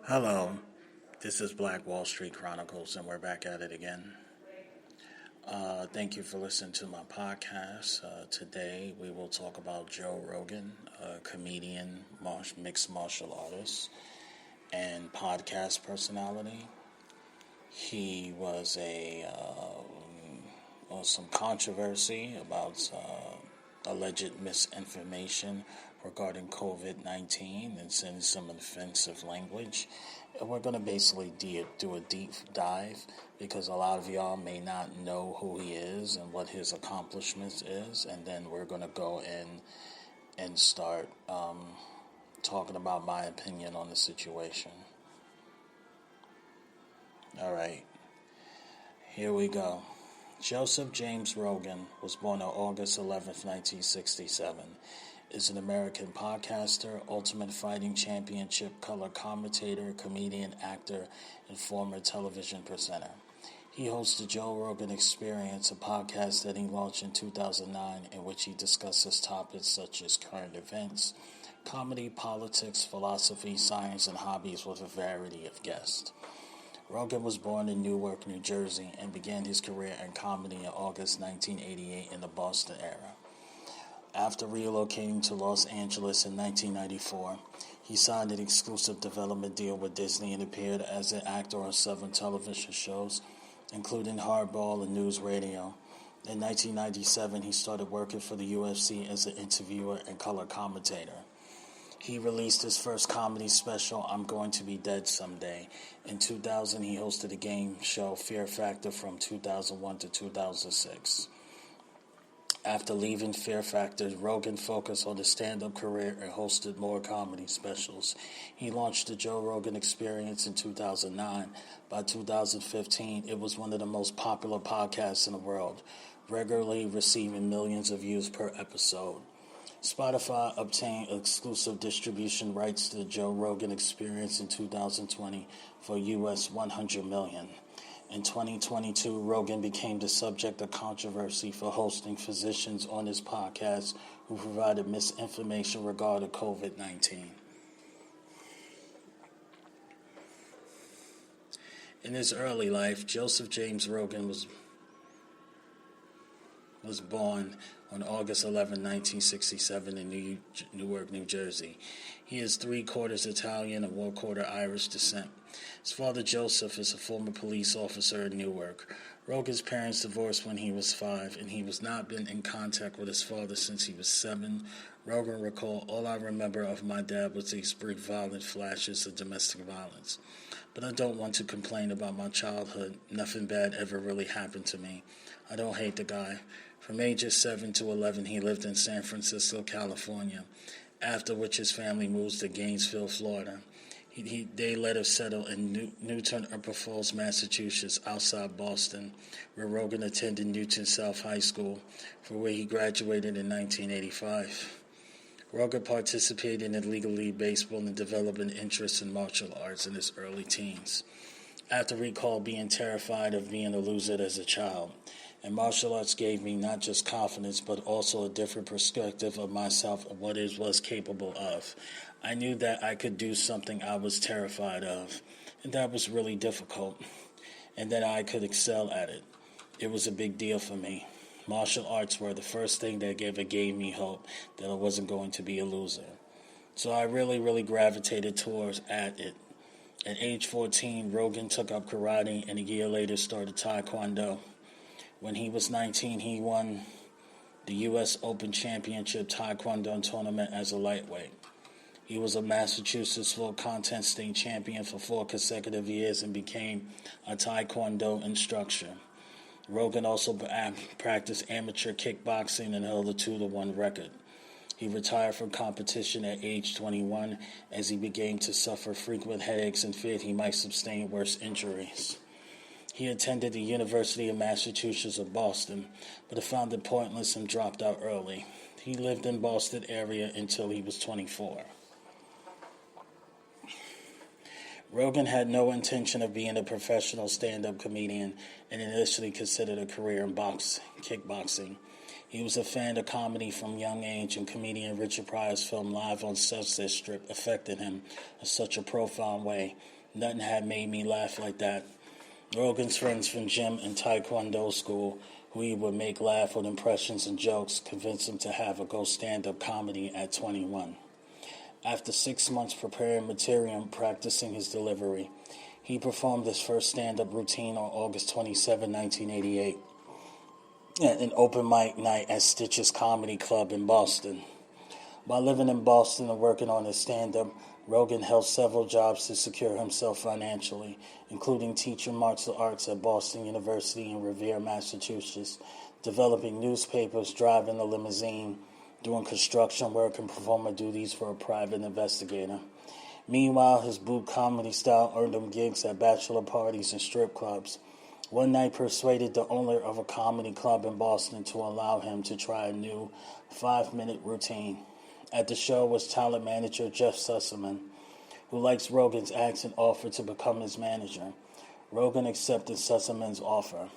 Hello, this is Black Wall Street Chronicles, and we're back at it again. Thank you for listening to my podcast. Today, we will talk about Joe Rogan, a comedian, mixed martial artist, and podcast personality. He was some controversy about alleged misinformation regarding COVID-19 and saying some offensive language. And we're going to basically do a deep dive because a lot of y'all may not know who he is and what his accomplishments is. And then we're going to go in and start talking about my opinion on the situation. All right, here we go. Joseph James Rogan was born on August 11th, 1967. Is an American podcaster, Ultimate Fighting Championship color commentator, comedian, actor, and former television presenter. He hosts the Joe Rogan Experience, a podcast that he launched in 2009 in which he discusses topics such as current events, comedy, politics, philosophy, science, and hobbies with a variety of guests. Rogan was born in Newark, New Jersey, and began his career in comedy in August 1988 in the Boston area. After relocating to Los Angeles in 1994, he signed an exclusive development deal with Disney and appeared as an actor on several television shows, including Hardball and News Radio. In 1997, he started working for the UFC as an interviewer and color commentator. He released his first comedy special, I'm Going to Be Dead Someday. In 2000, he hosted a game show, Fear Factor, from 2001 to 2006. After leaving Fear Factor, Rogan focused on his stand-up career and hosted more comedy specials. He launched the Joe Rogan Experience in 2009. By 2015, it was one of the most popular podcasts in the world, regularly receiving millions of views per episode. Spotify obtained exclusive distribution rights to the Joe Rogan Experience in 2020 for US $100 million. In 2022, Rogan became the subject of controversy for hosting physicians on his podcast who provided misinformation regarding COVID-19. In his early life, Joseph James Rogan was born on August 11, 1967 in Newark, New Jersey. He is 3/4 Italian and 1/4 Irish descent. His father, Joseph, is a former police officer in Newark. Rogan's parents divorced when he was 5, and he has not been in contact with his father since he was 7. Rogan recalled, all I remember of my dad was these brief violent flashes of domestic violence. But I don't want to complain about my childhood. Nothing bad ever really happened to me. I don't hate the guy. From ages 7 to 11, he lived in San Francisco, California, after which his family moved to Gainesville, Florida. They later settled in Newton Upper Falls, Massachusetts, outside Boston, where Rogan attended Newton South High School, for where he graduated in 1985. Rogan participated in League of League Baseball and developed an interest in martial arts in his early teens. After recall being terrified of being a loser as a child, and martial arts gave me not just confidence, but also a different perspective of myself and what it was capable of. I knew that I could do something I was terrified of, and that was really difficult, and that I could excel at it. It was a big deal for me. Martial arts were the first thing that ever gave me hope that I wasn't going to be a loser. So I really gravitated towards it. At age 14, Rogan took up karate, and a year later started taekwondo. When he was 19, he won the U.S. Open Championship Taekwondo tournament as a lightweight. He was a Massachusetts full content state champion for 4 consecutive years and became a Taekwondo instructor. Rogan also practiced amateur kickboxing and held a 2-1 record. He retired from competition at age 21 as he began to suffer frequent headaches and feared he might sustain worse injuries. He attended the University of Massachusetts of Boston, but found it pointless and dropped out early. He lived in the Boston area until he was 24. Rogan had no intention of being a professional stand-up comedian and initially considered a career in kickboxing. He was a fan of comedy from young age, and comedian Richard Pryor's film Live on Sunset Strip affected him in such a profound way. Nothing had made me laugh like that. Rogan's friends from gym and taekwondo school, who he would make laugh with impressions and jokes, convinced him to have a go stand-up comedy at 21. After 6 months preparing material and practicing his delivery, he performed his first stand-up routine on August 27, 1988, at an open mic night at Stitch's Comedy Club in Boston. While living in Boston and working on his stand-up, Rogan held several jobs to secure himself financially, including teaching martial arts at Boston University in Revere, Massachusetts, developing newspapers, driving a limousine, doing construction work, and performing duties for a private investigator. Meanwhile, his boot comedy style earned him gigs at bachelor parties and strip clubs. One night persuaded the owner of a comedy club in Boston to allow him to try a new 5-minute routine. At the show was talent manager Jeff Sussman, who likes Rogan's acts and offered to become his manager. Rogan accepted Sussman's offer.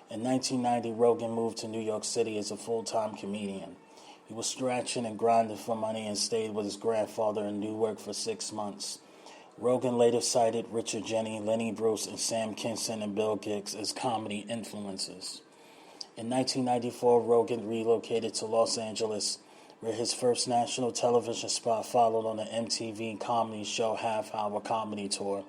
In 1990, Rogan moved to New York City as a full-time comedian. He was scratching and grinding for money and stayed with his grandfather in Newark for 6 months. Rogan later cited Richard Jeni, Lenny Bruce, and Sam Kinison and Bill Hicks as comedy influences. In 1994, Rogan relocated to Los Angeles, where his first national television spot followed on the MTV comedy show Half Hour Comedy Tour,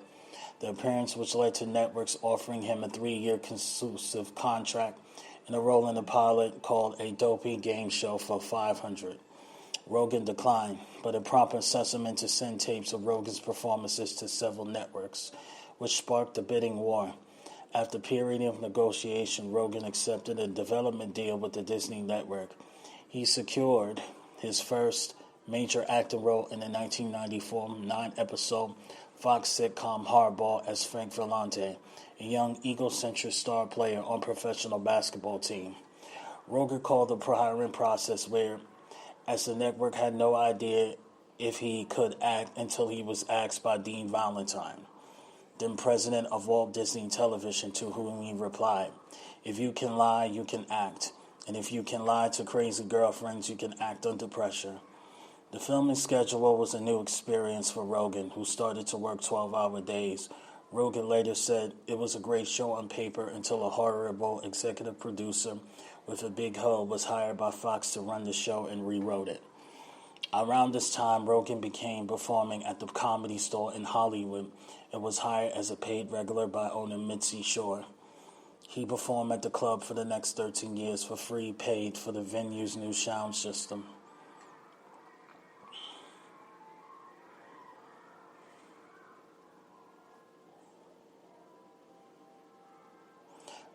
the appearance which led to networks offering him a 3-year exclusive contract and a role in a pilot called A Dopey Game Show for $500. Rogan declined, but it prompted Sussman to send tapes of Rogan's performances to several networks, which sparked a bidding war. After a period of negotiation, Rogan accepted a development deal with the Disney Network. He secured his first major acting role in the 1994 9-episode Fox sitcom Hardball as Frank Volante, a young egocentric star player on a professional basketball team. Rogan called the hiring process weird, as the network had no idea if he could act until he was asked by Dean Valentine, then president of Walt Disney Television, to whom he replied, "If you can lie, you can act. And if you can lie to crazy girlfriends, you can act under pressure." The filming schedule was a new experience for Rogan, who started to work 12-hour days. Rogan later said it was a great show on paper until a horrible executive producer with a big hoe was hired by Fox to run the show and rewrote it. Around this time, Rogan began performing at the Comedy Store in Hollywood and was hired as a paid regular by owner Mitzi Shore. He performed at the club for the next 13 years for free, paid for the venue's new sound system.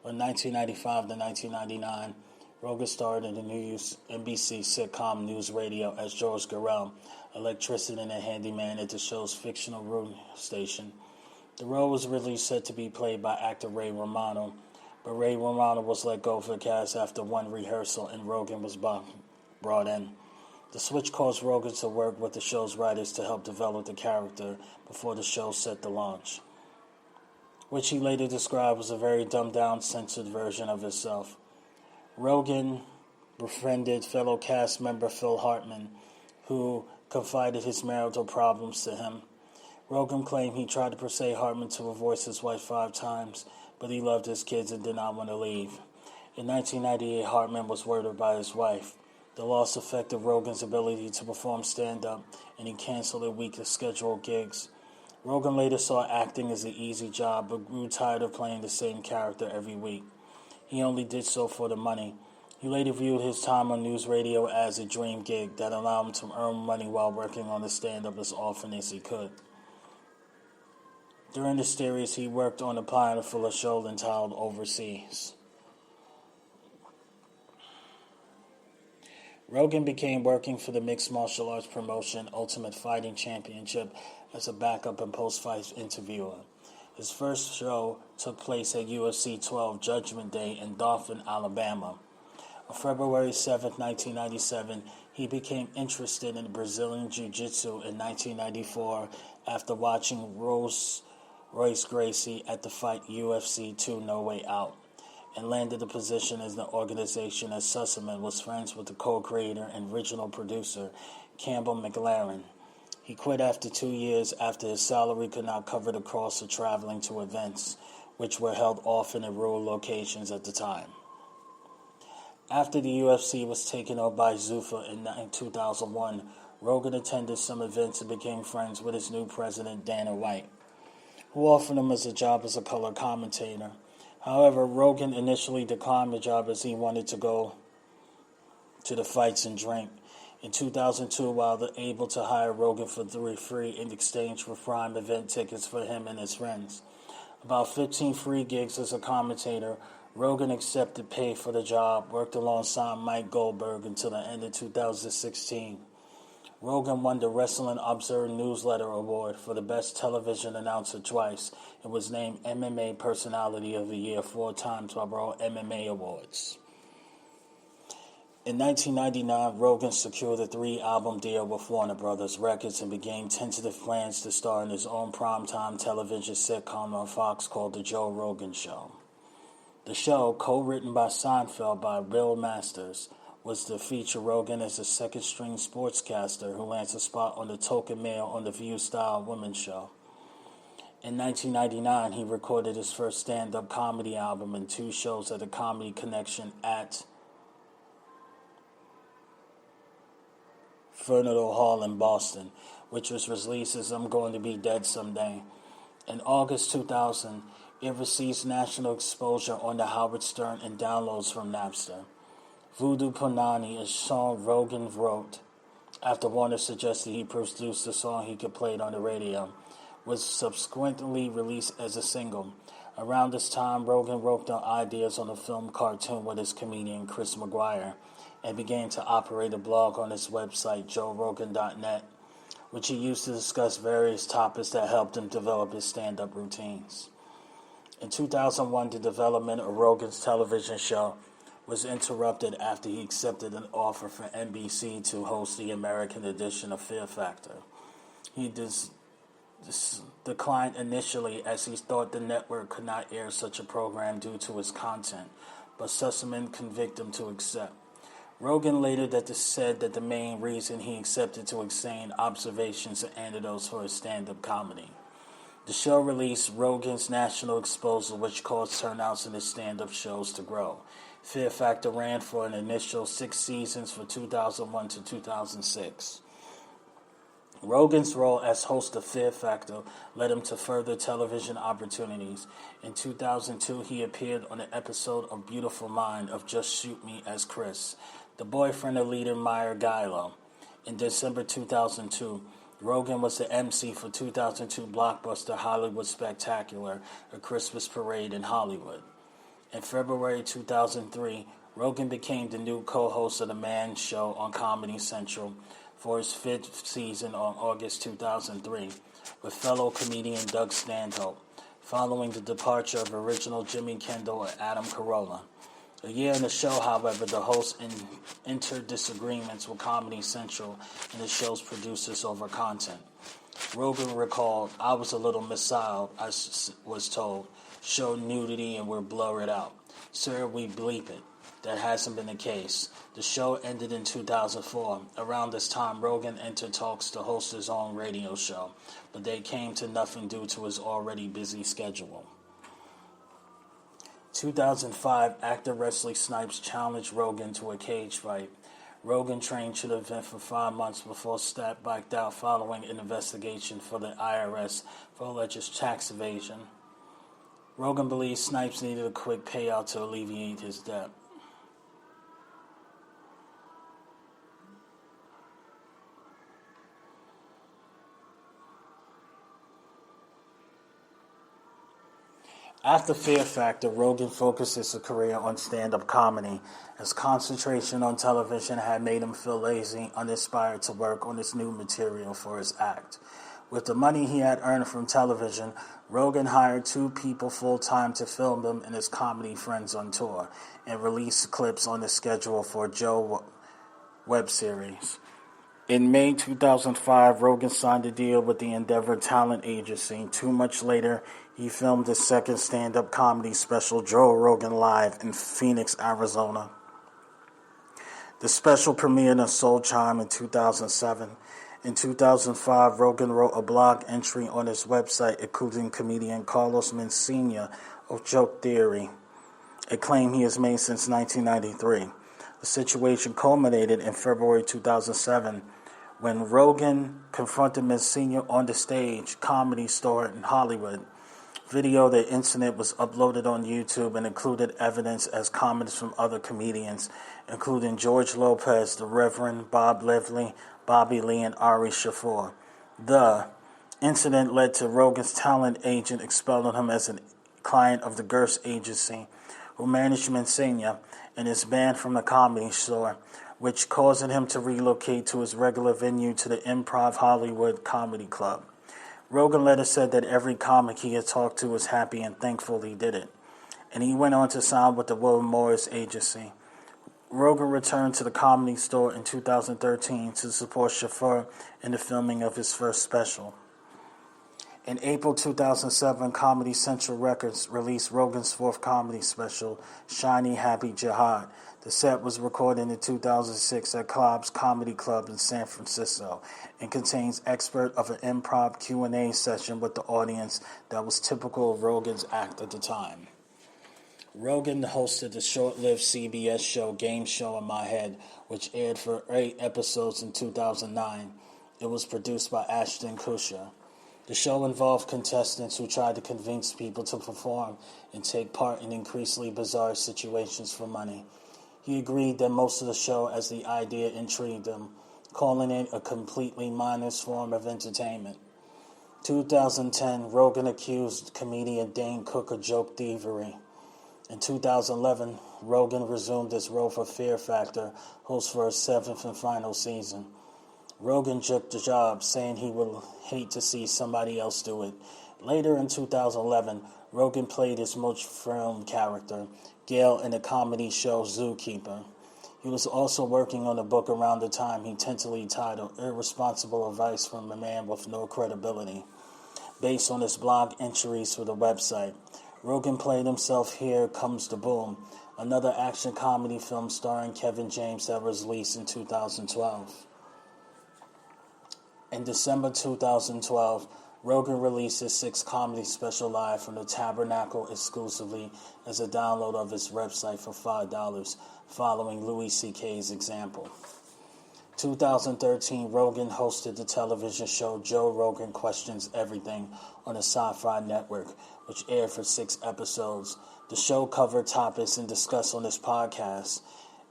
From 1995 to 1999, Rogan starred in the new NBC sitcom News Radio as George Garrell, electrician and a handyman at the show's fictional radio station. The role was originally set to be played by actor Ray Romano, but Ray Romano was let go for the cast after one rehearsal and Rogan was brought in. The switch caused Rogan to work with the show's writers to help develop the character before the show set to launch, which he later described as a very dumbed-down, censored version of himself. Rogan befriended fellow cast member Phil Hartman, who confided his marital problems to him. Rogan claimed he tried to persuade Hartman to divorce his wife 5 times, but he loved his kids and did not want to leave. In 1998, Hartman was murdered by his wife. The loss affected Rogan's ability to perform stand-up, and he canceled a week of scheduled gigs. Rogan later saw acting as an easy job, but grew tired of playing the same character every week. He only did so for the money. He later viewed his time on News Radio as a dream gig that allowed him to earn money while working on the stand-up as often as he could. During the series, he worked on a pilot for a show entitled Overseas. Rogan began working for the mixed martial arts promotion Ultimate Fighting Championship as a backup and post-fight interviewer. His first show took place at UFC 12 Judgment Day in Dothan, Alabama. On February 7, 1997, he became interested in Brazilian Jiu-Jitsu in 1994 after watching Royce Gracie at the fight UFC 2 No Way Out. and landed a position in the organization as Sussman was friends with the co-creator and original producer, Campbell McLaren. He quit after 2 years after his salary could not cover the cost of traveling to events, which were held often in rural locations at the time. After the UFC was taken over by Zuffa in 2001, Rogan attended some events and became friends with his new president, Dana White, who offered him a job as a color commentator. However, Rogan initially declined the job as he wanted to go to the fights and drink. In 2002, while able to hire Rogan for free in exchange for prime event tickets for him and his friends, about 15 free gigs as a commentator, Rogan accepted pay for the job, worked alongside Mike Goldberg until the end of 2016. Rogan won the Wrestling Observer Newsletter Award for the Best Television Announcer twice and was named MMA Personality of the Year 4 times by World MMA Awards. In 1999, Rogan secured a 3-album deal with Warner Brothers Records and began tentative plans to star in his own primetime television sitcom on Fox called The Joe Rogan Show. The show, co-written by Seinfeld by Bill Masters, was to feature Rogan as a second-string sportscaster who lands a spot on the token male on the View-style women's show. In 1999, he recorded his first stand-up comedy album and 2 shows at the Comedy Connection at Furnival Hall in Boston, which was released as I'm Going to Be Dead Someday. In August 2000, it received national exposure on the Howard Stern and downloads from Napster. Voodoo Punani, a song Rogan wrote after Warner suggested he produce a song he could play it on the radio, was subsequently released as a single. Around this time, Rogan wrote down ideas on a film cartoon with his comedian Chris McGuire and began to operate a blog on his website, joerogan.net, which he used to discuss various topics that helped him develop his stand-up routines. In 2001, the development of Rogan's television show was interrupted after he accepted an offer from NBC to host the American edition of Fear Factor. He declined initially as he thought the network could not air such a program due to its content, but Sussman convinced him to accept. Rogan later said that the main reason he accepted to explain observations and anecdotes for his stand-up comedy. The show released Rogan's national exposure, which caused turnouts in his stand-up shows to grow. Fear Factor ran for an initial 6 seasons from 2001 to 2006. Rogan's role as host of Fear Factor led him to further television opportunities. In 2002, he appeared on an episode of Beautiful Mind of Just Shoot Me as Chris, the boyfriend of leader Meyer Geilo. In December 2002, Rogan was the MC for 2002 blockbuster Hollywood Spectacular, A Christmas Parade in Hollywood. In February 2003, Rogan became the new co-host of The Man Show on Comedy Central for his 5th season on August 2003 with fellow comedian Doug Stanhope, following the departure of original Jimmy Kendall and Adam Carolla. A year in the show, however, the host entered disagreements with Comedy Central and the show's producers over content. Rogan recalled, "I was a little missiled, I was told. Show nudity and we'll blur it out. Sir, we bleep it. That hasn't been the case. The show ended in 2004. Around this time, Rogan entered talks to host his own radio show, but they came to nothing due to his already busy schedule. 2005, actor Wesley Snipes challenged Rogan to a cage fight. Rogan trained to the event for 5 months before Snap backed out following an investigation for the IRS for alleged tax evasion. Rogan believes Snipes needed a quick payout to alleviate his debt. After Fear Factor, Rogan focused his career on stand-up comedy, as concentration on television had made him feel lazy, uninspired to work on his new material for his act. With the money he had earned from television, Rogan hired 2 people full-time to film him and his comedy friends on tour, and released clips on the schedule for Joe web series. In May 2005, Rogan signed a deal with the Endeavor Talent Agency. 2 months later, he filmed his second stand-up comedy special, Joe Rogan Live, in Phoenix, Arizona. The special premiered on Soul Chime in 2007. In 2005, Rogan wrote a blog entry on his website accusing comedian Carlos Mencia of joke theory, a claim he has made since 1993. The situation culminated in February 2007 when Rogan confronted Mencia on the stage comedy store in Hollywood. Video of the incident was uploaded on YouTube and included evidence as comments from other comedians, including George Lopez, the Reverend Bob Lively, Bobby Lee, and Ari Shaffir. The incident led to Rogan's talent agent expelling him as a client of the Gerst agency, who managed Mencia, and is banned from the Comedy Store, which caused him to relocate to his regular venue to the Improv Hollywood Comedy Club. Rogan later said that every comic he had talked to was happy and thankful he did it, and he went on to sign with the Will Morris agency. Rogan returned to the Comedy Store in 2013 to support Shaffir in the filming of his first special. In April 2007, Comedy Central Records released Rogan's fourth comedy special, Shiny Happy Jihad. The set was recorded in 2006 at Cobb's Comedy Club in San Francisco and contains excerpt of an improv Q&A session with the audience that was typical of Rogan's act at the time. Rogan hosted the short-lived CBS show Game Show in My Head, which aired for 8 episodes in 2009. It was produced by Ashton Kutcher. The show involved contestants who tried to convince people to perform and take part in increasingly bizarre situations for money. He agreed that most of the show as the idea intrigued him, calling it a completely mindless form of entertainment. 2010, Rogan accused comedian Dane Cook of joke thievery. In 2011, Rogan resumed his role for Fear Factor, host for his 7th and final season. Rogan took the job, saying he would hate to see somebody else do it. Later in 2011, Rogan played his much-filmed character, Gail, in the comedy show Zookeeper. He was also working on a book around the time he tentatively titled Irresponsible Advice from a Man with No Credibility, based on his blog entries for the website. Rogan played himself Here Comes the Boom, another action comedy film starring Kevin James that was released in 2012. In December 2012, Rogan released his 6th comedy special live from the Tabernacle exclusively as a download of his website for $5, following Louis C.K.'s example. 2013, Rogan hosted the television show Joe Rogan Questions Everything on the Sci-Fi Network, which aired for 6 episodes. The show covered topics and discussed on this podcast,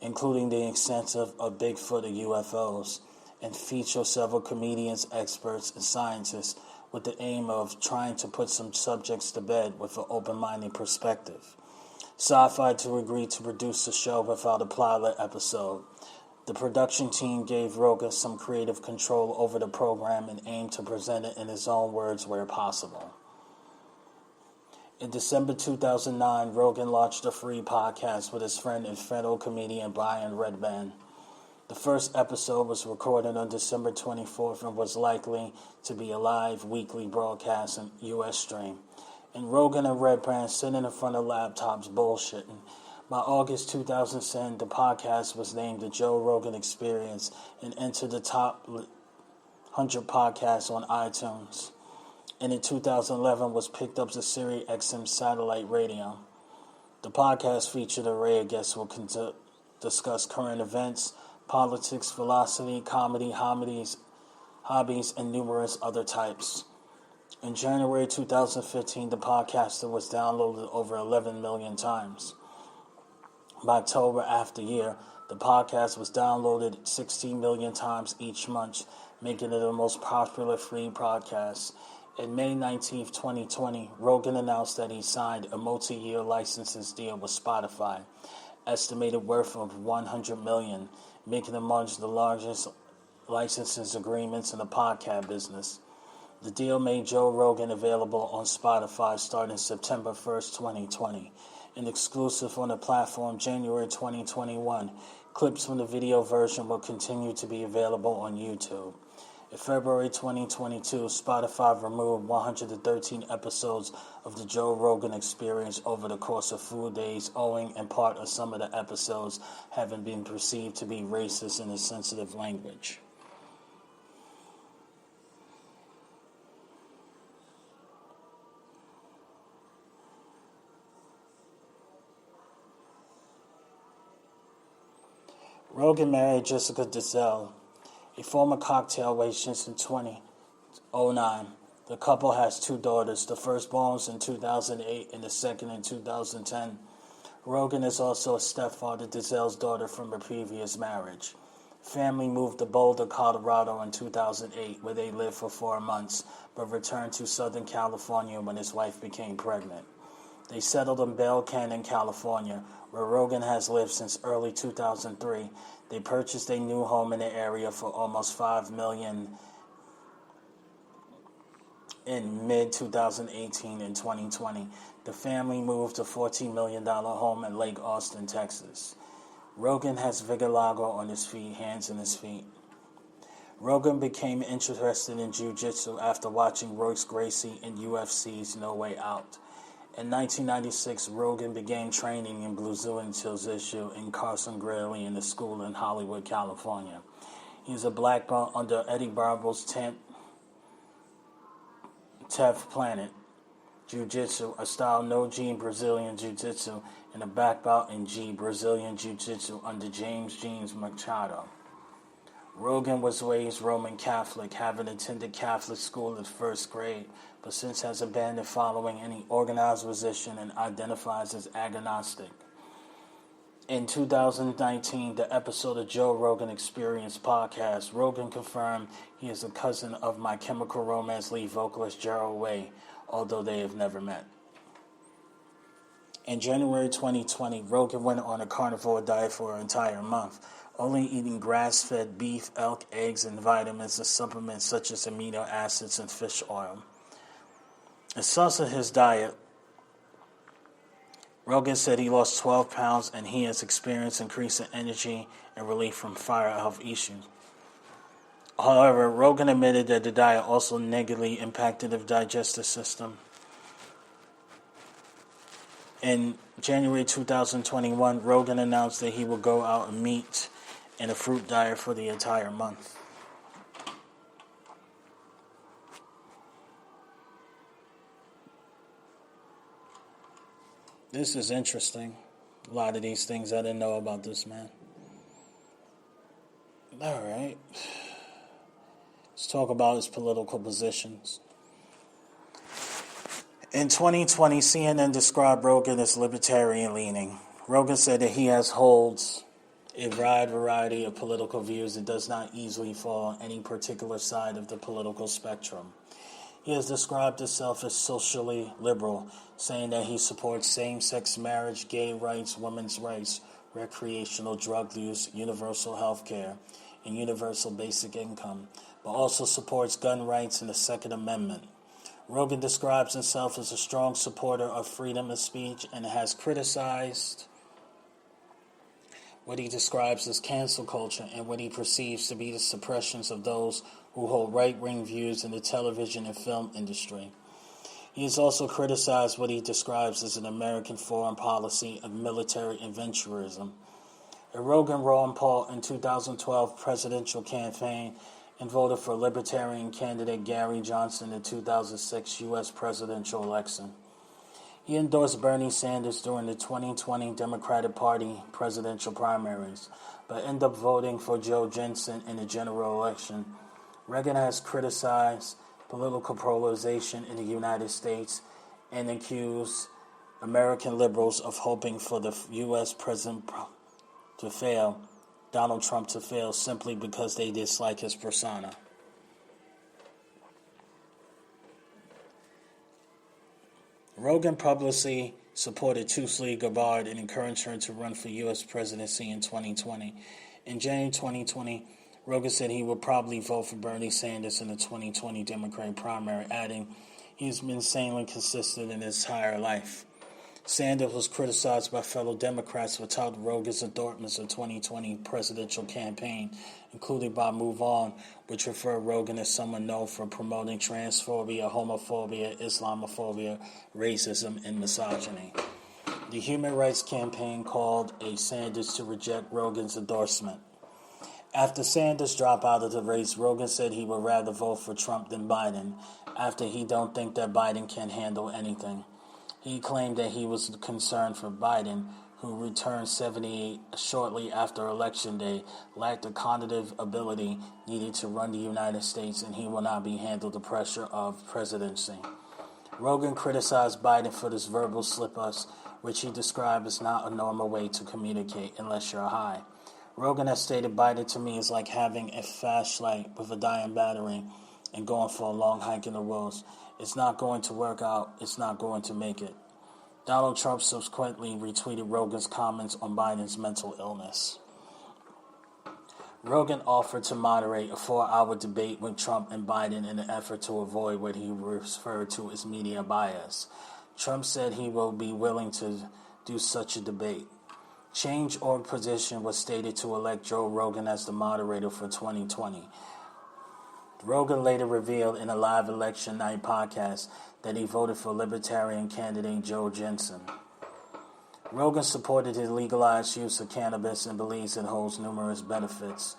including the extent of Bigfoot and UFOs, and featured several comedians, experts, and scientists with the aim of trying to put some subjects to bed with an open-minded perspective. Sci-Fi to agree to produce the show without a pilot episode. The production team gave Rogan some creative control over the program and aimed to present it in his own words where possible. In December 2009, Rogan launched a free podcast with his friend and fellow comedian Brian Redban. The first episode was recorded on December 24th and was likely to be a live weekly broadcast in U.S. stream. And Rogan and Redban sitting in front of laptops bullshitting. By August 2010, the podcast was named The Joe Rogan Experience and entered the top 100 podcasts on iTunes. And in 2011 was picked up to Sirius XM satellite radio. The podcast featured an array of guests who will discuss current events, politics, philosophy, comedy, hobbies, and numerous other types. In January 2015, the podcast was downloaded over 11 million times. By October after year, the podcast was downloaded 16 million times each month, making it the most popular free podcast. In May 19, 2020, Rogan announced that he signed a multi-year licenses deal with Spotify, estimated worth of $100 million, making it among the largest licenses agreements in the podcast business. The deal made Joe Rogan available on Spotify starting September 1st, 2020, and exclusive on the platform January 2021. Clips from the video version will continue to be available on YouTube. In February 2022, Spotify removed 113 episodes of the Joe Rogan Experience over the course of 4 days, owing in part to some of the episodes having been perceived to be racist and insensitive language. Rogan married Jessica Dizel, a former cocktail waitress, in 2009. The couple has 2 daughters, the first born in 2008 and the second in 2010. Rogan is also a stepfather to Dizel's daughter from a previous marriage. Family moved to Boulder, Colorado in 2008, where they lived for 4 months, but returned to Southern California when his wife became pregnant. They settled in Bell Canyon, California, where Rogan has lived since early 2003. They purchased a new home in the area for almost $5 million in mid-2018 and 2020. The family moved to a $14 million home in Lake Austin, Texas. Rogan has vitiligo on his feet, hands and his feet. Rogan became interested in jiu-jitsu after watching Royce Gracie in UFC's No Way Out. In 1996, Rogan began training in Brazilian Jiu-Jitsu in Carson Gracie in the school in Hollywood, California. He is a black belt under Eddie Barbo's 10th Planet Jiu-Jitsu, a style no-gi Brazilian Jiu-Jitsu, and a black belt in Gi Brazilian Jiu-Jitsu under James Machado. Rogan was raised Roman Catholic, having attended Catholic school in first grade, but since has abandoned following any organized position and identifies as agnostic. In 2019, the episode of Joe Rogan Experience podcast, Rogan confirmed he is a cousin of My Chemical Romance lead vocalist Gerald Way, although they have never met. In January 2020, Rogan went on a carnivore diet for an entire month, only eating grass-fed beef, elk, eggs, and vitamins and supplements such as amino acids and fish oil. As source of his diet, Rogan said he lost 12 pounds and he has experienced increasing energy and relief from thyroid health issues. However, Rogan admitted that the diet also negatively impacted the digestive system. In January 2021, Rogan announced that he will go out and meat and a fruit diet for the entire month. This is interesting. A lot of these things I didn't know about this man. All right. Let's talk about his political positions. In 2020, CNN described Rogan as libertarian-leaning. Rogan said that he holds a wide variety of political views and does not easily fall on any particular side of the political spectrum. He has described himself as socially liberal, saying that he supports same-sex marriage, gay rights, women's rights, recreational drug use, universal health care, and universal basic income, but also supports gun rights and the Second Amendment. Rogan describes himself as a strong supporter of freedom of speech and has criticized what he describes as cancel culture and what he perceives to be the suppressions of those who hold right-wing views in the television and film industry. He has also criticized what he describes as an American foreign policy of military adventurism. Rogan Ron Paul in 2012 presidential campaign and voted for Libertarian candidate Gary Johnson in the 2006 U.S. presidential election. He endorsed Bernie Sanders during the 2020 Democratic Party presidential primaries, but ended up voting for Joe Jensen in the general election. Rogan has criticized political polarization in the United States and accused American liberals of hoping for the U.S. president to fail, Donald Trump to fail, simply because they dislike his persona. Rogan publicly supported Tulsi Gabbard and encouraged her to run for U.S. presidency in 2020. In January 2020, Rogan said he would probably vote for Bernie Sanders in the 2020 Democratic primary, adding, "He's been insanely consistent in his entire life." Sanders was criticized by fellow Democrats for touting Rogan's endorsements of 2020 presidential campaign, including by Move On, which referred Rogan as someone known for promoting transphobia, homophobia, Islamophobia, racism, and misogyny. The Human Rights Campaign called a Sanders to reject Rogan's endorsement. After Sanders dropped out of the race, Rogan said he would rather vote for Trump than Biden, after he don't think that Biden can handle anything. He claimed that he was concerned for Biden, who returned 78 shortly after Election Day, lacked the cognitive ability needed to run the United States, and he will not be handled the pressure of presidency. Rogan criticized Biden for this verbal slip-ups, which he described as not a normal way to communicate unless you're high. Rogan has stated, Biden to me is like having a flashlight with a dying battery and going for a long hike in the woods. It's not going to work out. It's not going to make it. Donald Trump subsequently retweeted Rogan's comments on Biden's mental illness. Rogan offered to moderate a 4-hour debate with Trump and Biden in an effort to avoid what he referred to as media bias. Trump said he will be willing to do such a debate. Change.org position was stated to elect Joe Rogan as the moderator for 2020. Rogan later revealed in a live election night podcast that he voted for Libertarian candidate Joe Jensen. Rogan supported the legalized use of cannabis and believes it holds numerous benefits.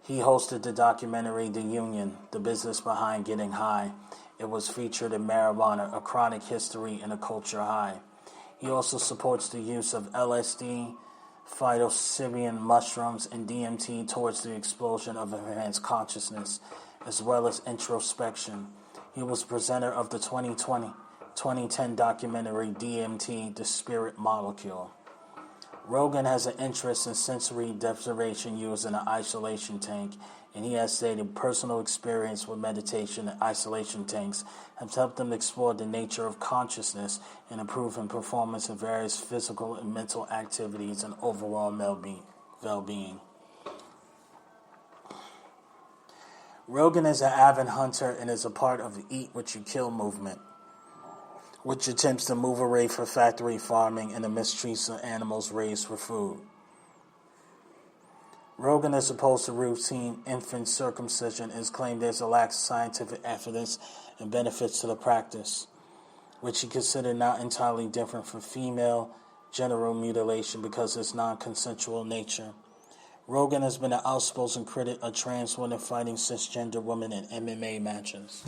He hosted the documentary The Union, The Business Behind Getting High. It was featured in Marijuana, A Chronic History and a Culture High. He also supports the use of LSD, psilocybin mushrooms, and DMT towards the explosion of enhanced consciousness, as well as introspection. He was presenter of the 2010 documentary DMT, The Spirit Molecule. Rogan has an interest in sensory deprivation used in an isolation tank, and he has stated personal experience with meditation and isolation tanks have helped him explore the nature of consciousness and improving performance in various physical and mental activities and overall well-being. Rogan is an avid hunter and is a part of the Eat What You Kill movement, which attempts to move away from factory farming and the mistreatment of animals raised for food. Rogan is opposed to routine infant circumcision and has claimed there's a lack of scientific evidence and benefits to the practice, which he considered not entirely different from female genital mutilation because of its non-consensual nature. Rogan has been an outspoken critic of trans women fighting cisgender women in MMA matches.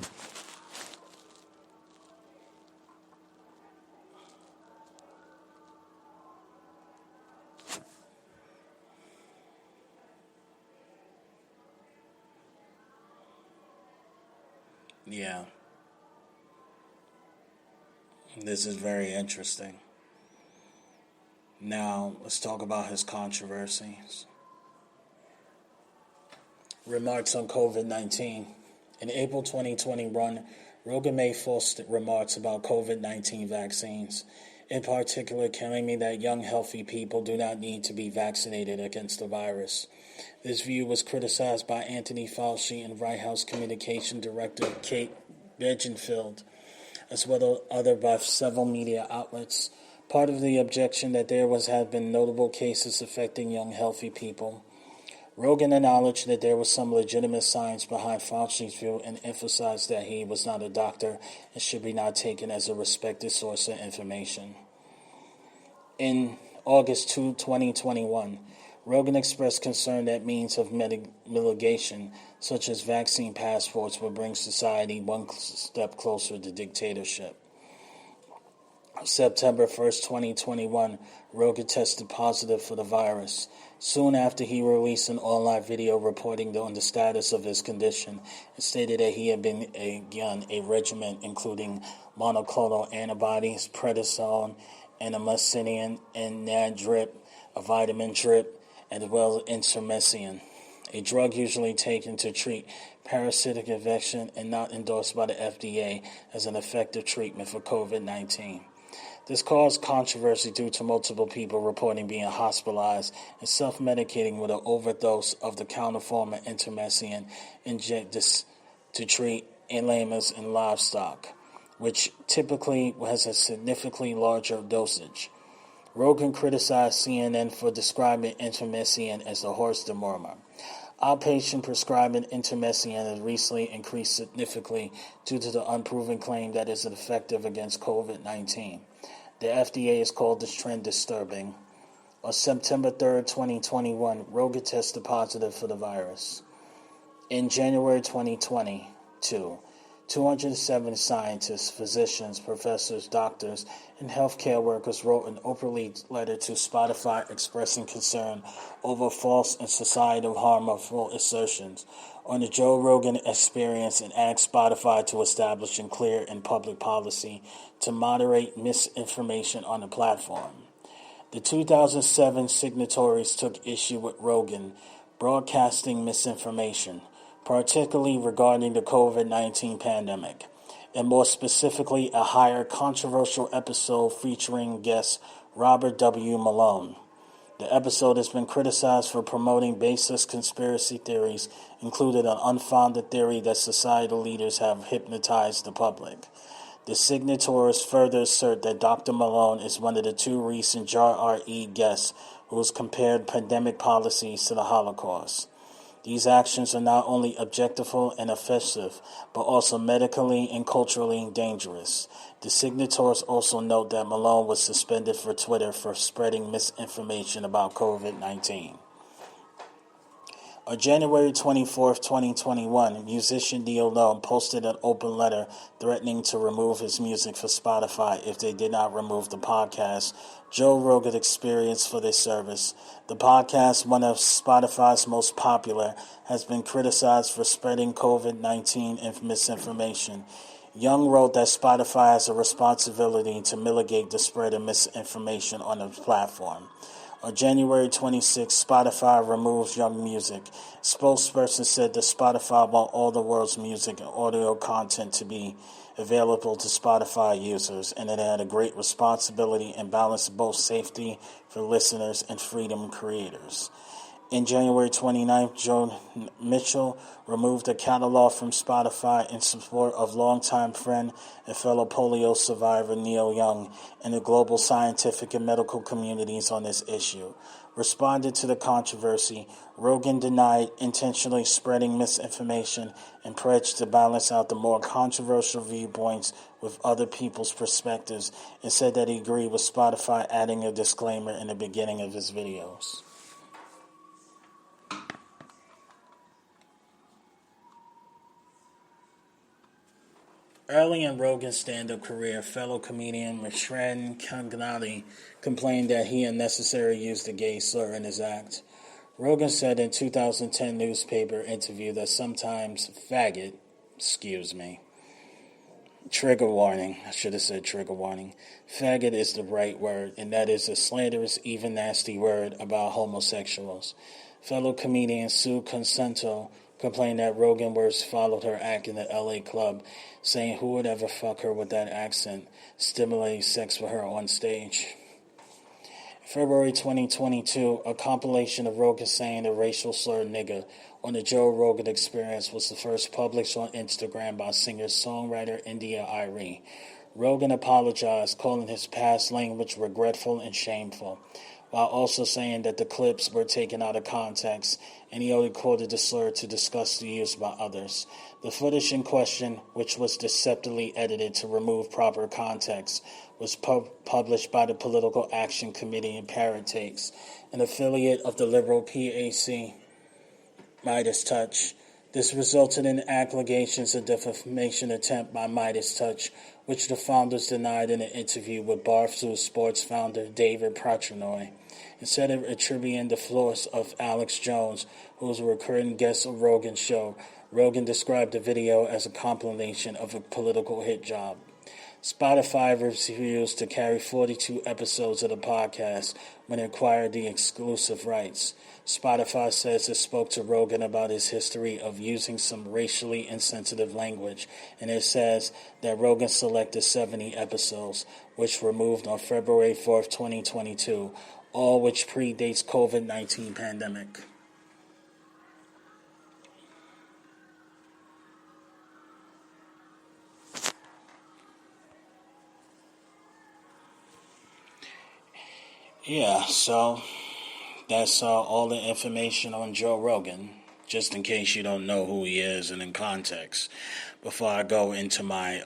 Yeah. This is very interesting. Now, let's talk about his controversies. Remarks on COVID-19. In April 2021, Rogan made false remarks about COVID-19 vaccines, in particular claiming that young, healthy people do not need to be vaccinated against the virus. This view was criticized by Anthony Fauci and White House Communication Director Kate Bedingfield, as well as by several media outlets. Part of the objection that there have been notable cases affecting young, healthy people. Rogan acknowledged that there was some legitimate science behind Fauci's view and emphasized that he was not a doctor and should be not taken as a respected source of information. In August 2, 2021, Rogan expressed concern that means of mitigation, such as vaccine passports, would bring society one step closer to dictatorship. September 1st, 2021, Rogan tested positive for the virus. Soon after, he released an online video reporting on the status of his condition and stated that he had been begun a regimen including monoclonal antibodies, prednisone, anamycin, and Nadrip, a vitamin drip, as well as intermycin, a drug usually taken to treat parasitic infection and not endorsed by the FDA as an effective treatment for COVID-19. This caused controversy due to multiple people reporting being hospitalized and self-medicating with an overdose of the counterform of intermycin injected to treat llamas and livestock. which typically has a significantly larger dosage. Rogan criticized CNN for describing intermecian as a horse dewormer. Outpatient prescribing intermecian has recently increased significantly due to the unproven claim that it is effective against COVID-19. The FDA has called this trend disturbing. On September 3rd, 2021, Rogan tested positive for the virus. In January 2022, 207 scientists, physicians, professors, doctors, and healthcare workers wrote an openly letter to Spotify expressing concern over false and societal harmful assertions on the Joe Rogan experience and asked Spotify to establish a clear and public policy to moderate misinformation on the platform. The 2007 signatories took issue with Rogan broadcasting misinformation, particularly regarding the COVID-19 pandemic, and more specifically a highly controversial episode featuring guest Robert W. Malone. The episode has been criticized for promoting baseless conspiracy theories, including an unfounded theory that societal leaders have hypnotized the public. The signatories further assert that Dr. Malone is one of the two recent JRE guests who has compared pandemic policies to the Holocaust. These actions are not only objectionable and offensive, but also medically and culturally dangerous. The signatories also note that Malone was suspended for Twitter for spreading misinformation about COVID-19. On January 24, 2021, musician Neil Young posted an open letter threatening to remove his music for Spotify if they did not remove the podcast Joe Rogan Experience for their service. The podcast, one of Spotify's most popular, has been criticized for spreading COVID-19 and misinformation. Young wrote that Spotify has a responsibility to mitigate the spread of misinformation on the platform. On January 26, Spotify removes Young music. Spokesperson said that Spotify wants all the world's music and audio content to be available to Spotify users, and it had a great responsibility and balanced both safety for listeners and freedom creators. In January 29th, Joe Mitchell removed the catalog from Spotify in support of longtime friend and fellow polio survivor Neil Young and the global scientific and medical communities on this issue. Responding to the controversy, Rogan denied intentionally spreading misinformation and pledged to balance out the more controversial viewpoints with other people's perspectives and said that he agreed with Spotify adding a disclaimer in the beginning of his videos. Early in Rogan's stand-up career, fellow comedian Mishran Kangnati complained that he unnecessarily used a gay slur in his act. Rogan said in a 2010 newspaper interview that sometimes trigger warning, I should have said trigger warning, faggot is the right word, and that is a slanderous, even nasty word about homosexuals. Fellow comedian Sue Consento complained that Rogan words followed her act in the LA club, saying who would ever fuck her with that accent, stimulating sex with her on stage. February 2022, a compilation of Rogan saying the racial slur nigger on the Joe Rogan Experience was the first published on Instagram by singer-songwriter India Arie. Rogan apologized, calling his past language regretful and shameful, while also saying that the clips were taken out of context and he only quoted the slur to discuss the use by others. The footage in question, which was deceptively edited to remove proper context, was published by the Political Action Committee in Parrot Takes, an affiliate of the liberal PAC Midas Touch. This resulted in allegations of defamation attempt by Midas Touch, which the founders denied in an interview with Barstool Sports founder David Patrinoy. Instead of attributing the flaws of Alex Jones, who was a recurring guest of Rogan's show, Rogan described the video as a compilation of a political hit job. Spotify refused to carry 42 episodes of the podcast when it acquired the exclusive rights. Spotify says it spoke to Rogan about his history of using some racially insensitive language, and it says that Rogan selected 70 episodes, which were removed on February 4th, 2022, all which predates COVID-19 pandemic. Yeah, so that's all the information on Joe Rogan, just in case you don't know who he is and in context. Before I go into my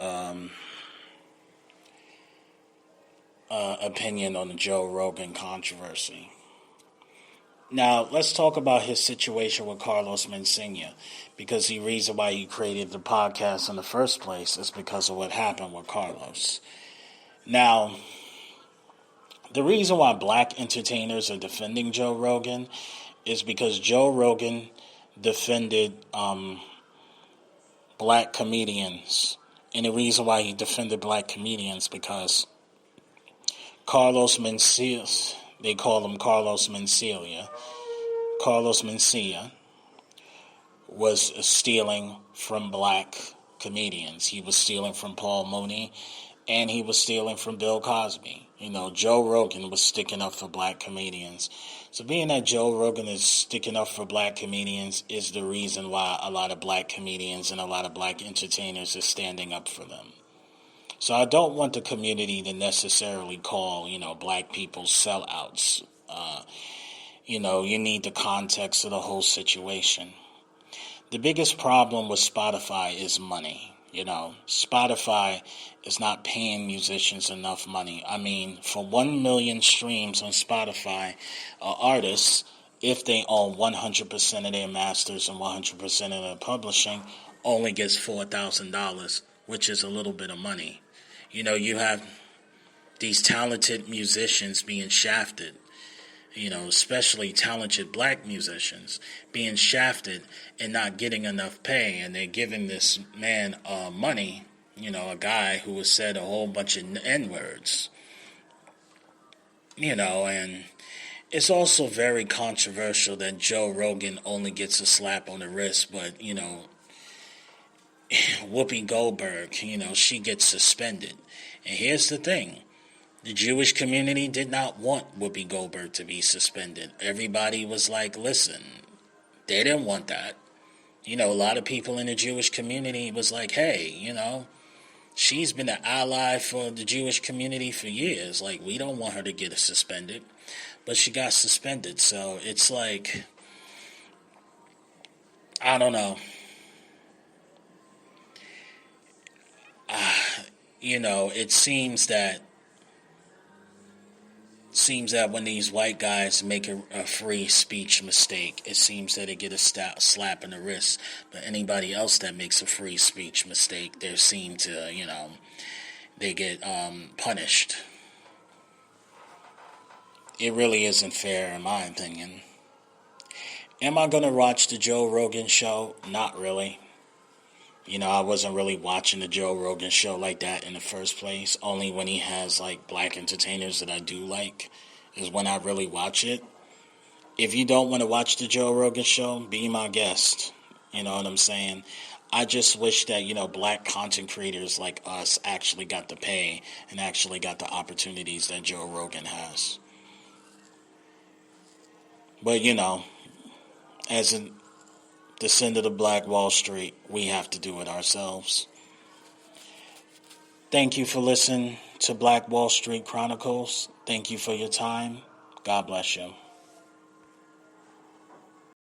opinion on the Joe Rogan controversy. Now, let's talk about his situation with Carlos Mencia, because the reason why he created the podcast in the first place is because of what happened with Carlos. Now, the reason why black entertainers are defending Joe Rogan is because Joe Rogan defended black comedians. And the reason why he defended black comedians because Carlos Mencia, they call him Carlos Mencia. Carlos Mencia was stealing from black comedians. He was stealing from Paul Mooney, and he was stealing from Bill Cosby. You know, Joe Rogan was sticking up for black comedians. So being that Joe Rogan is sticking up for black comedians is the reason why a lot of black comedians and a lot of black entertainers are standing up for them. So I don't want the community to necessarily call, black people sellouts. You need the context of the whole situation. The biggest problem with Spotify is money. Spotify is not paying musicians enough money. I mean, for 1 million streams on Spotify, artists, if they own 100% of their masters and 100% of their publishing, only gets $4,000, which is a little bit of money. You have these talented musicians being shafted. Especially talented black musicians being shafted and not getting enough pay. And they're giving this man money, a guy who has said a whole bunch of N-words. And it's also very controversial that Joe Rogan only gets a slap on the wrist, but, Whoopi Goldberg, she gets suspended. And here's the thing. The Jewish community did not want Whoopi Goldberg to be suspended. Everybody was like, listen, they didn't want that. A lot of people in the Jewish community was like, hey, she's been an ally for the Jewish community for years. Like, we don't want her to get suspended. But she got suspended. So it's like, I don't know. It seems that when these white guys make a free speech mistake, it seems that they get a slap in the wrist. But anybody else that makes a free speech mistake, they seem to, they get punished. It really isn't fair, in my opinion. Am I going to watch the Joe Rogan show? Not really. I wasn't really watching the Joe Rogan show like that in the first place. Only when he has, black entertainers that I do like is when I really watch it. If you don't want to watch the Joe Rogan show, be my guest. You know what I'm saying? I just wish that, black content creators like us actually got the pay and actually got the opportunities that Joe Rogan has. But, as a descendant of Black Wall Street, we have to do it ourselves. Thank you for listening to Black Wall Street Chronicles. Thank you for your time. God bless you.